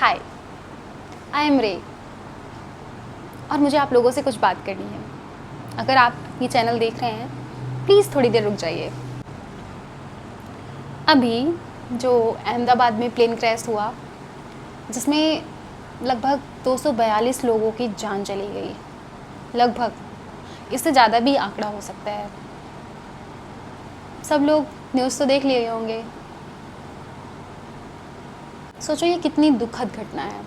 Hi, I am रे और मुझे आप लोगों से कुछ बात करनी है। अगर आप ये चैनल देख रहे हैं प्लीज़ थोड़ी देर रुक जाइए। अभी जो अहमदाबाद में प्लेन क्रैश हुआ जिसमें लगभग 242 लोगों की जान चली गई, लगभग, इससे ज़्यादा भी आंकड़ा हो सकता है। सब लोग न्यूज़ तो देख लिए होंगे। सोचो ये कितनी दुखद घटना है।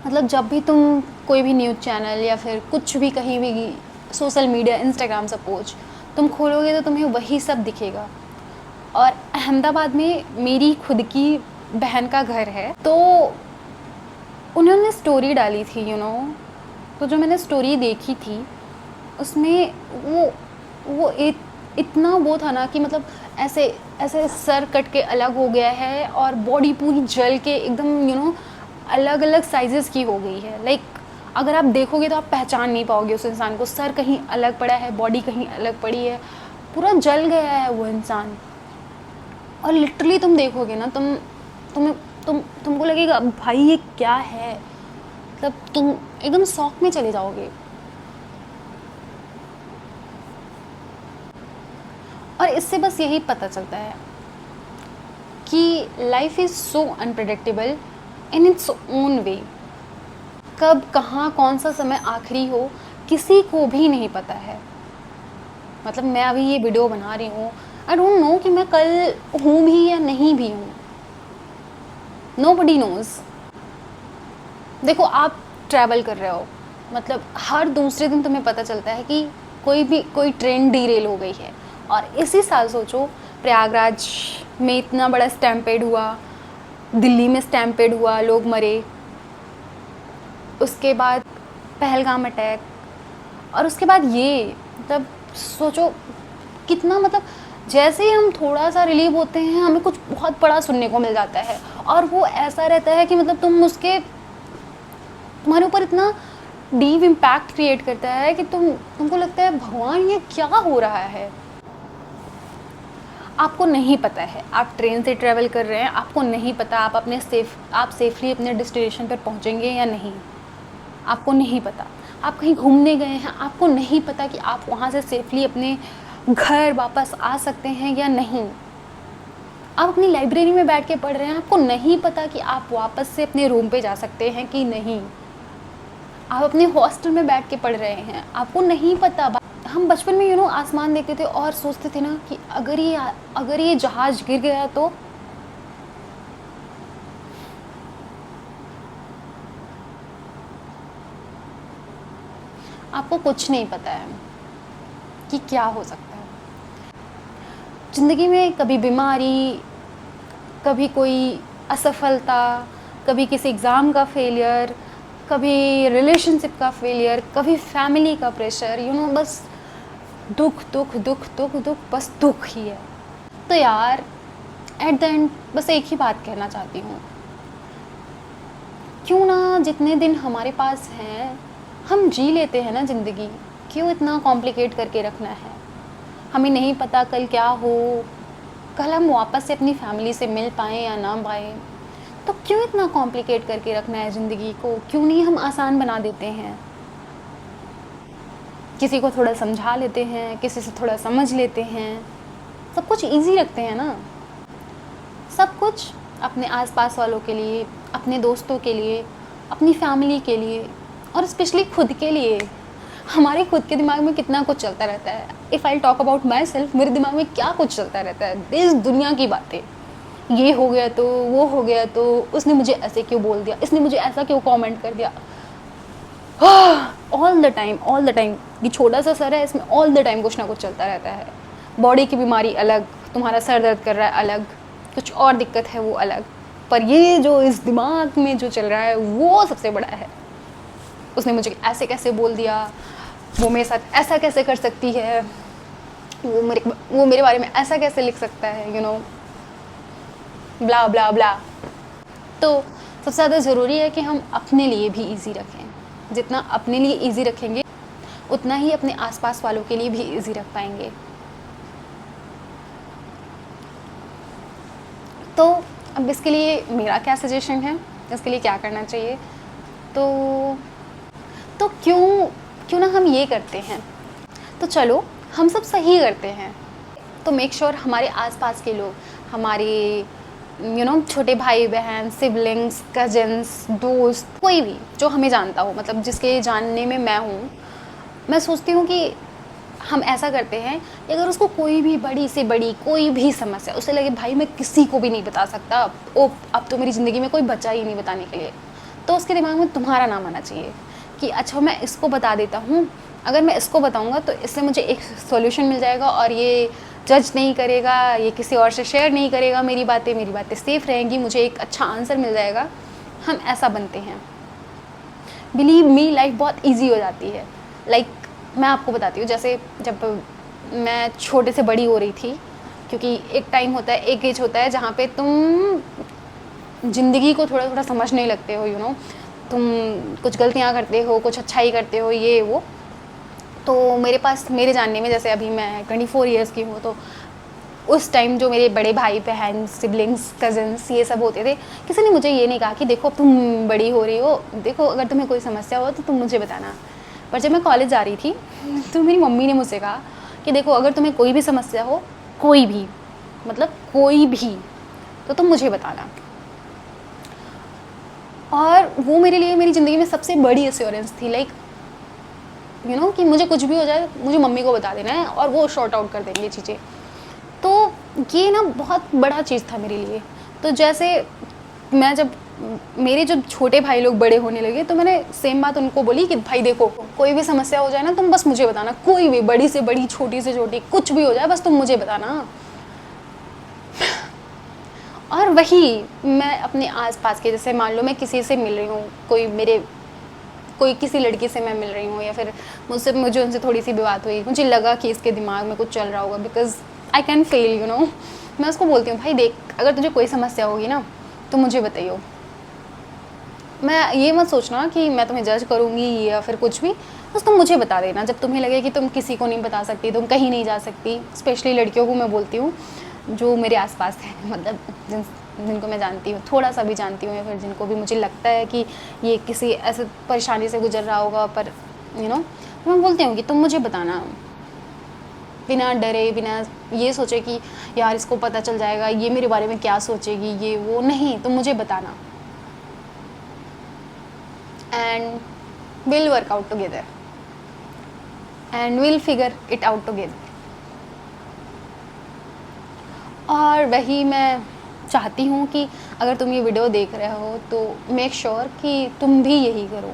मतलब जब भी तुम कोई भी न्यूज़ चैनल या फिर कुछ भी कहीं भी सोशल मीडिया, इंस्टाग्राम सपोज तुम खोलोगे तो तुम्हें वही सब दिखेगा। और अहमदाबाद में मेरी खुद की बहन का घर है, तो उन्होंने स्टोरी डाली थी तो जो मैंने स्टोरी देखी थी उसमें वो इतना वो था ना कि मतलब ऐसे ऐसे सर कट के अलग हो गया है और बॉडी पूरी जल के एकदम अलग अलग साइजेस की हो गई है। लाइक अगर आप देखोगे तो आप पहचान नहीं पाओगे उस इंसान को। सर कहीं अलग पड़ा है, बॉडी कहीं अलग पड़ी है, पूरा जल गया है वो इंसान। और लिटरली तुम देखोगे ना, तुमको लगेगा भाई ये क्या है। मतलब तुम एकदम शॉक में चले जाओगे। और इससे बस यही पता चलता है कि life is so unpredictable in its own way. कब कहाँ कौन सा समय आखिरी हो किसी को भी नहीं पता है। मतलब मैं अभी ये वीडियो बना रही हूँ, आई डोंट नो कि मैं कल हूँ भी या नहीं भी हूँ। Nobody nose. देखो आप ट्रैवल कर रहे हो, मतलब हर दूसरे दिन तुम्हें पता चलता है कि कोई ट्रेन डीरेल हो गई है। और इसी साल सोचो प्रयागराज में इतना बड़ा स्टैम्पेड हुआ, दिल्ली में स्टैम्पेड हुआ, लोग मरे। उसके बाद पहलगाम अटैक, और उसके बाद ये मतलब सोचो कितना, मतलब जैसे ही हम थोड़ा सा रिलीव होते हैं हमें कुछ बहुत बड़ा सुनने को मिल जाता है। और वो ऐसा रहता है कि मतलब तुम्हारे ऊपर इतना डीप इम्पैक्ट क्रिएट करता है कि तुमको लगता है भगवान ये क्या हो रहा है। आपको नहीं पता है, आप ट्रेन से ट्रैवल कर रहे हैं, आपको नहीं पता आप सेफली अपने डेस्टिनेशन पर पहुंचेंगे या नहीं। आपको नहीं पता। आप कहीं घूमने गए हैं, आपको नहीं पता कि आप वहाँ से सेफली अपने घर वापस आ सकते हैं या नहीं। आप अपनी लाइब्रेरी में बैठ के पढ़ रहे हैं, आपको नहीं पता कि आप वापस से अपने रूम पे जा सकते हैं कि नहीं। आप अपने हॉस्टल में बैठ के पढ़ रहे हैं, आपको नहीं पता। हम बचपन में आसमान देखते थे और सोचते थे ना कि अगर ये जहाज गिर गया तो आपको कुछ नहीं पता है कि क्या हो सकता है। ज़िंदगी में कभी बीमारी, कभी कोई असफलता, कभी किसी एग्ज़ाम का फेलियर, कभी रिलेशनशिप का फेलियर, कभी फैमिली का प्रेशर, बस दुख दुख दुख दुख दुख, बस दुख ही है। तो यार एट द एंड बस एक ही बात कहना चाहती हूँ, क्यों ना जितने दिन हमारे पास हैं हम जी लेते हैं ना ज़िंदगी। क्यों इतना कॉम्प्लिकेट करके रखना है। हमें नहीं पता कल क्या हो, कल हम वापस से अपनी फैमिली से मिल पाएँ या ना पाएँ, तो क्यों इतना कॉम्प्लिकेट करके रखना है ज़िंदगी को। क्यों नहीं हम आसान बना देते हैं। किसी को थोड़ा समझा लेते हैं, किसी से थोड़ा समझ लेते हैं, सब कुछ इजी रखते हैं ना। सब कुछ अपने आसपास वालों के लिए, अपने दोस्तों के लिए, अपनी फैमिली के लिए और स्पेशली खुद के लिए। हमारे खुद के दिमाग में कितना कुछ चलता रहता है। If I talk about my self, मेरे दिमाग में क्या कुछ चलता रहता है, देश दुनिया की बातें। ये हो गया तो वो हो गया तो, उसने मुझे ऐसे क्यों बोल दिया, इसने मुझे ऐसा क्यों कमेंट कर दिया। ऑल द टाइम ये छोटा सा सर है, इसमें ऑल द टाइम कुछ ना कुछ चलता रहता है। बॉडी की बीमारी अलग, तुम्हारा सर दर्द कर रहा है अलग, कुछ और दिक्कत है वो अलग, पर ये जो इस दिमाग में जो चल रहा है वो सबसे बड़ा है। उसने मुझे ऐसे कैसे बोल दिया, वो मेरे साथ ऐसा कैसे कर सकती है, वो मेरे बारे में ऐसा कैसे लिख सकता है, ब्ला ब्ला ब्ला। तो सबसे ज़्यादा ज़रूरी है कि हम अपने लिए भी इजी रखें। जितना अपने लिए इजी रखेंगे उतना ही अपने आसपास वालों के लिए भी इजी रख पाएंगे। तो अब अब इसके लिए मेरा क्या सजेशन है, इसके लिए क्या करना चाहिए, तो क्यों ना हम ये करते हैं, तो चलो हम सब सही करते हैं। तो मेक श्योर हमारे आसपास के लोग, हमारे छोटे भाई बहन, सिबलिंग्स, कजिन्स, दोस्त, कोई भी जो हमें जानता हो, मतलब जिसके जानने में मैं हूँ, मैं सोचती हूँ कि हम ऐसा करते हैं कि अगर उसको कोई भी बड़ी से बड़ी कोई भी समस्या, उसे लगे भाई मैं किसी को भी नहीं बता सकता, अब तो मेरी ज़िंदगी में कोई बचा ही नहीं बताने के लिए, तो उसके दिमाग में तुम्हारा नाम आना चाहिए कि अच्छा मैं इसको बता देता हूँ, अगर मैं इसको बताऊँगा तो इससे मुझे एक सॉल्यूशन मिल जाएगा और ये जज नहीं करेगा, ये किसी और से शेयर नहीं करेगा मेरी बातें सेफ रहेंगी, मुझे एक अच्छा आंसर मिल जाएगा। हम ऐसा बनते हैं। बिलीव मी, लाइफ बहुत ईजी हो जाती है। मैं आपको बताती हूँ, जैसे जब मैं छोटे से बड़ी हो रही थी, क्योंकि एक टाइम होता है, एक एज होता है जहाँ पे तुम ज़िंदगी को थोड़ा थोड़ा समझने लगते हो, तुम कुछ गलतियाँ करते हो, कुछ अच्छाई करते हो, ये वो। तो मेरे जानने में, जैसे अभी मैं 24 ईयर्स की हूँ, तो उस टाइम जो मेरे बड़े भाई बहन, सिबलिंग्स, कज़न्स, ये सब होते थे, किसी ने मुझे ये नहीं कहा कि देखो अब तुम बड़ी हो रही हो, देखो अगर तुम्हें कोई समस्या हो तो तुम मुझे बताना। पर जब मैं कॉलेज जा रही थी तो मेरी मम्मी ने मुझसे कहा कि देखो अगर तुम्हें कोई भी समस्या हो, कोई भी, मतलब कोई भी, तो तुम मुझे बताना। और वो मेरे लिए मेरी ज़िंदगी में सबसे बड़ी एश्योरेंस थी, कि मुझे कुछ भी हो जाए, मुझे मम्मी को बता देना है और वो शॉर्ट आउट कर देंगे चीज़ें। तो ये ना बहुत बड़ा चीज़ था मेरे लिए। तो जैसे जब मेरे जो छोटे भाई लोग बड़े होने लगे, तो मैंने सेम बात उनको बोली कि भाई देखो कोई भी समस्या हो जाए ना, तुम बस मुझे बताना, कोई भी, बड़ी से बड़ी, छोटी से छोटी, कुछ भी हो जाए बस तुम मुझे बताना। और वही मैं अपने आसपास के, जैसे मान लो मैं किसी से मिल रही हूँ, कोई किसी लड़की से मैं मिल रही हूँ, या फिर मुझे उनसे थोड़ी सी भी बात हुई, मुझे लगा कि इसके दिमाग में कुछ चल रहा होगा, बिकॉज आई कैन फील, मैं उसको बोलती हूँ भाई देख, अगर तुझे कोई समस्या होगी ना तो मुझे बताइयो। मैं ये मत सोचना कि मैं तुम्हें जज करूँगी या फिर कुछ भी, बस तुम मुझे बता देना जब तुम्हें लगे कि तुम किसी को नहीं बता सकती, तुम कहीं नहीं जा सकती। स्पेशली लड़कियों को मैं बोलती हूँ जो मेरे आसपास है, मतलब जिनको मैं जानती हूँ, थोड़ा सा भी जानती हूँ, या फिर जिनको भी मुझे लगता है कि ये किसी ऐसे परेशानी से गुजर रहा होगा, पर तो मैं बोलती हूँ कि तुम मुझे बताना, बिना डरे, बिना ये सोचे कि यार इसको पता चल जाएगा, ये मेरे बारे में क्या सोचेगी, ये वो, नहीं, तुम मुझे बताना, and we'll work out together and we'll figure it out together। और वही मैं चाहती हूँ कि अगर तुम ये वीडियो देख रहे हो तो मेक श्योर कि तुम भी यही करो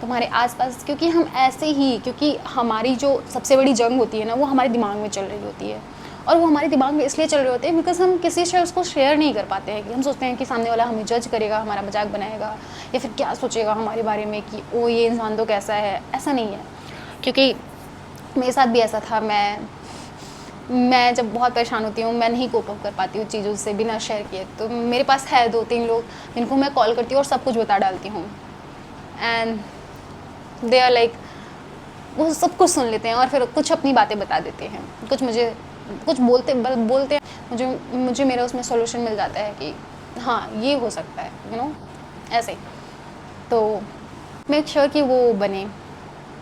तुम्हारे आसपास, क्योंकि हम ऐसे ही, क्योंकि हमारी जो सबसे बड़ी जंग होती है ना, वो हमारे दिमाग में चल रही होती है, और वो हमारे दिमाग में इसलिए चल रहे होते हैं बिकॉज हम किसी से उसको शेयर नहीं कर पाते हैं, कि हम सोचते हैं कि सामने वाला हमें जज करेगा, हमारा मजाक बनाएगा, या फिर क्या सोचेगा हमारे बारे में कि ओ ये इंसान तो कैसा है। ऐसा नहीं है, क्योंकि मेरे साथ भी ऐसा था। मैं जब बहुत परेशान होती हूँ, मैं नहीं कोप अप कर पाती हूँ चीज़ों से बिना शेयर किए, तो मेरे पास है 2-3 लोग जिनको मैं कॉल करती हूँ और सब कुछ बता डालती हूँ, एंड दे आर लाइक, वो सब कुछ सुन लेते हैं और फिर कुछ अपनी बातें बता देते हैं, कुछ बोलते हैं, मुझे मेरा उसमें सॉल्यूशन मिल जाता है कि हाँ ये हो सकता है, ऐसे। तो मेक श्योर कि वो बने।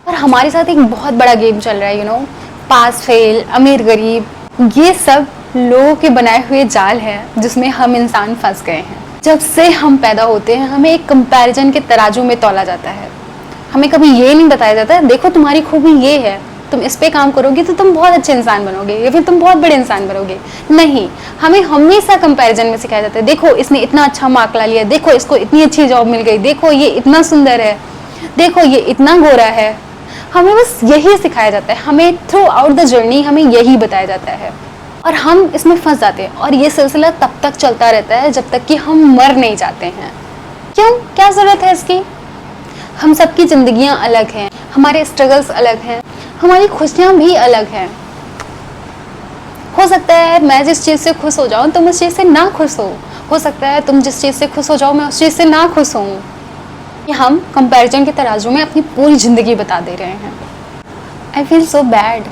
और हमारे साथ एक बहुत बड़ा गेम चल रहा है, पास फेल, अमीर गरीब, ये सब लोगों के बनाए हुए जाल है जिसमें हम इंसान फंस गए हैं। जब से हम पैदा होते हैं हमें एक कंपैरिजन के तराजू में तौला जाता है। हमें कभी ये नहीं बताया जाता देखो तुम्हारी खूबी ये है, तुम इस पे काम करोगे तो तुम बहुत अच्छे इंसान बनोगे या फिर तुम बहुत बड़े इंसान बनोगे। नहीं, हमें हमेशा कंपैरिजन में सिखाया जाता है, देखो इसने इतना अच्छा मार्क ला लिया, देखो इसको इतनी अच्छी जॉब मिल गई, देखो ये इतना सुंदर है, देखो ये इतना गोरा है। हमें बस यही सिखाया जाता है, हमें थ्रू आउट द जर्नी हमें यही बताया जाता है और हम इसमें फंस जाते हैं। और ये सिलसिला तब तक चलता रहता है जब तक कि हम मर नहीं जाते हैं। क्यों, क्या ज़रूरत है इसकी? हम सबकी ज़िंदगियां अलग हैं, हमारे स्ट्रगल्स अलग हैं, हमारी खुशियां भी अलग हैं। हो सकता है मैं जिस चीज़ से खुश हो जाऊं तुम उस चीज़ से ना खुश हो सकता है तुम जिस चीज़ से खुश हो जाओ मैं उस चीज़ से ना खुश हूँ। हम कंपैरिजन के तराजू में अपनी पूरी ज़िंदगी बता दे रहे हैं। I feel so bad.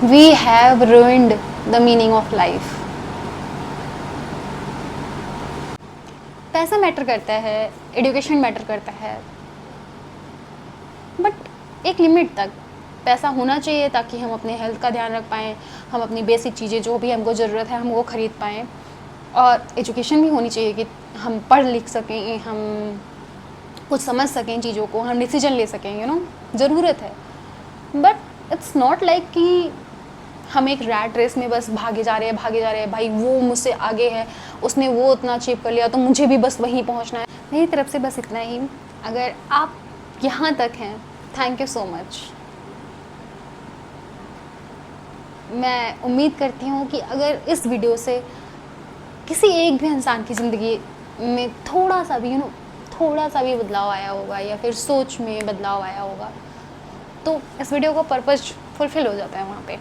We have ruined the meaning of life. पैसा मैटर करता है, एजुकेशन मैटर करता है, बट एक लिमिट तक पैसा होना चाहिए ताकि हम अपने हेल्थ का ध्यान रख पाएँ, हम अपनी बेसिक चीज़ें जो भी हमको ज़रूरत है हम वो ख़रीद पाएँ। और एजुकेशन भी होनी चाहिए कि हम पढ़ लिख सकें, हम कुछ समझ सकें चीज़ों को, हम डिसीजन ले सकें, ज़रूरत है। बट इट्स नॉट लाइक कि हम एक रैट रेस में बस भागे जा रहे हैं, भाई वो मुझसे आगे है, उसने वो उतना अचीव कर लिया तो मुझे भी बस वहीं पहुंचना है। मेरी तरफ से बस इतना ही। अगर आप यहाँ तक हैं, थैंक यू सो मच। मैं उम्मीद करती हूँ कि अगर इस वीडियो से किसी एक भी इंसान की ज़िंदगी में थोड़ा सा भी बदलाव आया होगा या फिर सोच में बदलाव आया होगा, तो इस वीडियो का पर्पज़ फुलफ़िल हो जाता है। वहाँ पे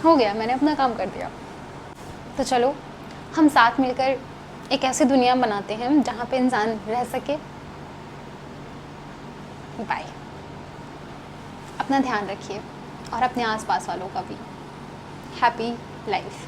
हो गया, मैंने अपना काम कर दिया। तो चलो हम साथ मिलकर एक ऐसी दुनिया बनाते हैं जहाँ पे इंसान रह सके। बाय। अपना ध्यान रखिए और अपने आसपास वालों का भी। Happy life.